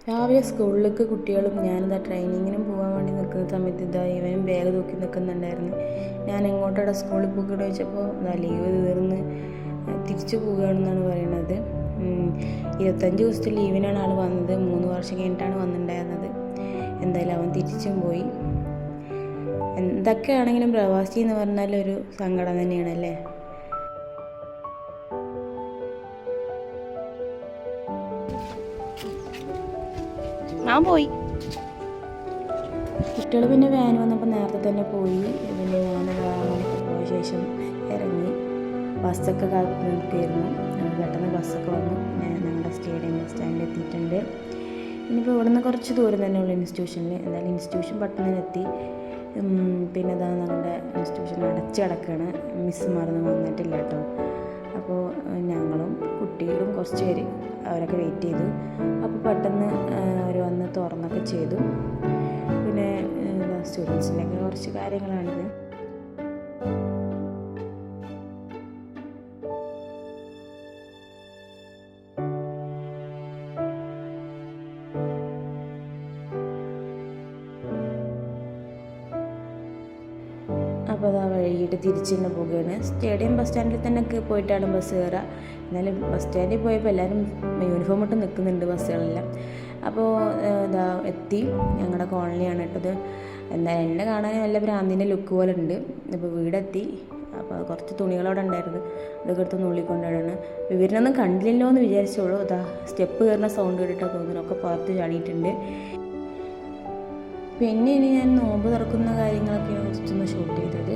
രാവിലെ സ്കൂളിലേക്ക് കുട്ടികളും ഞാനിതാ ട്രെയിനിങ്ങിനും പോകാൻ വേണ്ടി നിൽക്കുന്ന സമയത്ത് ഇവനും ബാഗ് തൂക്കി നിൽക്കുന്നുണ്ടായിരുന്നു. ഞാൻ എങ്ങോട്ടാണ് സ്കൂളിൽ പോകണമെന്ന് ചോദിച്ചപ്പോൾ ലീവ് തീർന്ന് തിരിച്ചു പോവുകയാണെന്നാണ് പറയുന്നത്. 25 ദിവസത്തെ ലീവിനാണ് ആൾ വന്നത്. 3 വർഷം കഴിഞ്ഞിട്ടാണ് വന്നിട്ടുണ്ടായിരുന്നത്. എന്തായാലും അവൻ തിരിച്ചും പോയി. എന്തൊക്കെയാണെങ്കിലും പ്രവാസി എന്ന് പറഞ്ഞാൽ ഒരു സങ്കടം തന്നെയാണല്ലേ. ഞാൻ പോയി. കുട്ടികൾ പിന്നെ വാൻ വന്നപ്പോൾ നേരത്തെ തന്നെ പോയി. പിന്നെ ഞാൻ പോയ ശേഷം ഇറങ്ങി. ബസ്സൊക്കെ കാത്തു നിൽക്കുകയായിരുന്നു. പെട്ടെന്ന് ബസ്സൊക്കെ വന്നു. ഞാൻ ഞങ്ങളുടെ സ്റ്റേഡിയം ബസ് സ്റ്റാൻഡിൽ എത്തിയിട്ടുണ്ട്. ഇനിയിപ്പോൾ ഇവിടുന്ന് കുറച്ച് ദൂരം തന്നെയുള്ള ഇൻസ്റ്റിറ്റ്യൂഷനിൽ. എന്തായാലും ഇൻസ്റ്റിറ്റ്യൂഷൻ പെട്ടെന്ന് എത്തി. പിന്നെ ഇതാ ഞങ്ങളുടെ ഇൻസ്റ്റിറ്റ്യൂഷൻ അടച്ച് കിടക്കുകയാണ്. മിസ്സുമാരൊന്നും വന്നിട്ടില്ല കേട്ടോ. അപ്പോൾ ഞങ്ങളും കുട്ടികളും കുറച്ച് പേര് അവരൊക്കെ വെയിറ്റ് ചെയ്തു. അപ്പോൾ പെട്ടെന്ന് അവർ വന്ന് തുറന്നൊക്കെ ചെയ്തു. പിന്നെ സ്റ്റുഡൻസിൻ്റെയൊക്കെ കുറച്ച് കാര്യങ്ങളാണിത്. അപ്പോൾ അതാ വൈകിട്ട് തിരിച്ചു തന്നെ പോവുകയാണ്. സ്റ്റേഡിയം ബസ് സ്റ്റാൻഡിൽ തന്നെ പോയിട്ടാണ് ബസ് കയറുക. എന്നാലും ബസ് സ്റ്റാൻഡിൽ പോയപ്പോൾ എല്ലാവരും യൂണിഫോം ഇട്ട് നിൽക്കുന്നുണ്ട് ബസ്സുകളെല്ലാം. അപ്പോൾ ഇതാ എത്തി. ഞങ്ങളുടെ കോളനിയാണ് ഇട്ടത്. എന്തായാലും എന്നെ കാണാൻ നല്ല ഭ്രാന്തിൻ്റെ ലുക്ക് പോലെ ഉണ്ട്. ഇപ്പോൾ വീടെത്തി. അപ്പോൾ കുറച്ച് തുണികളവിടെ ഉണ്ടായിരുന്നു. അതൊക്കെ എടുത്ത് നുള്ളിക്കൊണ്ടാണ്. ഇവരിനൊന്നും കണ്ടില്ലല്ലോ എന്ന് വിചാരിച്ചോളൂ. അതാ സ്റ്റെപ്പ് കയറുന്ന സൗണ്ട് കേട്ടിട്ടാണ് തോന്നുന്നു. ഒക്കെ പുറത്ത് ചാടിയിട്ടുണ്ട്. പിന്നെ ഇനി ഞാൻ നോമ്പ് തുറക്കുന്ന കാര്യങ്ങളൊക്കെ കുറച്ചൊന്ന് ഷൂട്ട് ചെയ്തത്.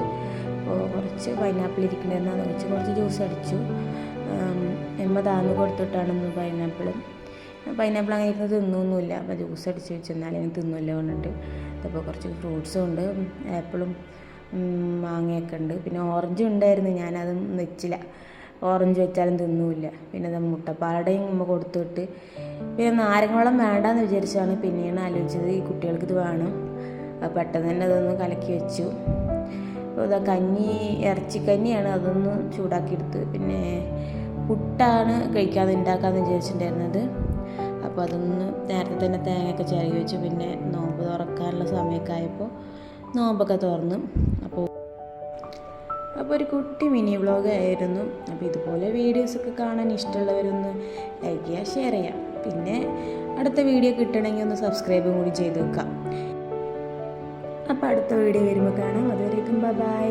അപ്പോൾ കുറച്ച് പൈനാപ്പിൾ ഇരിക്കണമെന്ന് വെച്ച് കുറച്ച് ജ്യൂസ് അടിച്ചു. എമ്മ താന്ന് കൊടുത്തിട്ടാണ് പൈനാപ്പിൾ അങ്ങനെ ഇരുന്ന് തിന്നൊന്നുമില്ല. അപ്പോൾ ജ്യൂസ് അടിച്ച് വെച്ച് എന്നാലും എനിക്ക് തിന്നില്ല പറഞ്ഞിട്ട്. അപ്പോൾ കുറച്ച് ഫ്രൂട്ട്സും ഉണ്ട്. ആപ്പിളും മാങ്ങയൊക്കെ ഉണ്ട്. പിന്നെ ഓറഞ്ചും ഉണ്ടായിരുന്നു. ഞാനതും വെച്ചില്ല. ഓറഞ്ച് വെച്ചാലും തിന്നൂല്ല. പിന്നെ അത് മുട്ടപ്പാലടയും ഉമ്മ കൊടുത്തിട്ട് പിന്നെ നാരങ്ങവെള്ളം വേണ്ടാന്ന് വിചാരിച്ചാണ് പിന്നെയാണ് ആലോചിച്ചത് ഈ കുട്ടികൾക്ക് ഇത് വേണം. പെട്ടെന്ന് തന്നെ അതൊന്ന് കലക്കി വെച്ചു. അപ്പോൾ ഇതാ ഇറച്ചിക്കഞ്ഞിയാണ്. അതൊന്ന് ചൂടാക്കിയെടുത്ത്. പിന്നെ പുട്ടാണ് ഉണ്ടാക്കാമെന്ന് വിചാരിച്ചിട്ടുണ്ടായിരുന്നത്. അപ്പോൾ അതൊന്ന് നേരത്തെ തന്നെ തേങ്ങയൊക്കെ ചിരകി വെച്ചു. പിന്നെ നോമ്പ് തുറക്കാനുള്ള സമയമൊക്കെ ആയപ്പോൾ നോമ്പൊക്കെ തുറന്നു. അപ്പോൾ ഒരു കുട്ടി മിനി വ്ളോഗ് ആയിരുന്നു. അപ്പോൾ ഇതുപോലെ വീഡിയോസൊക്കെ കാണാൻ ഇഷ്ടമുള്ളവരൊന്ന് ലൈക്ക് ചെയ്യുക, ഷെയർ ചെയ്യാം. പിന്നെ അടുത്ത വീഡിയോ കിട്ടണമെങ്കിൽ ഒന്ന് സബ്സ്ക്രൈബും കൂടി ചെയ്ത് വെക്കാം. അപ്പോൾ അടുത്ത വീഡിയോ വരുമ്പോൾ കാണാം. അതുവരേക്കും ബൈ.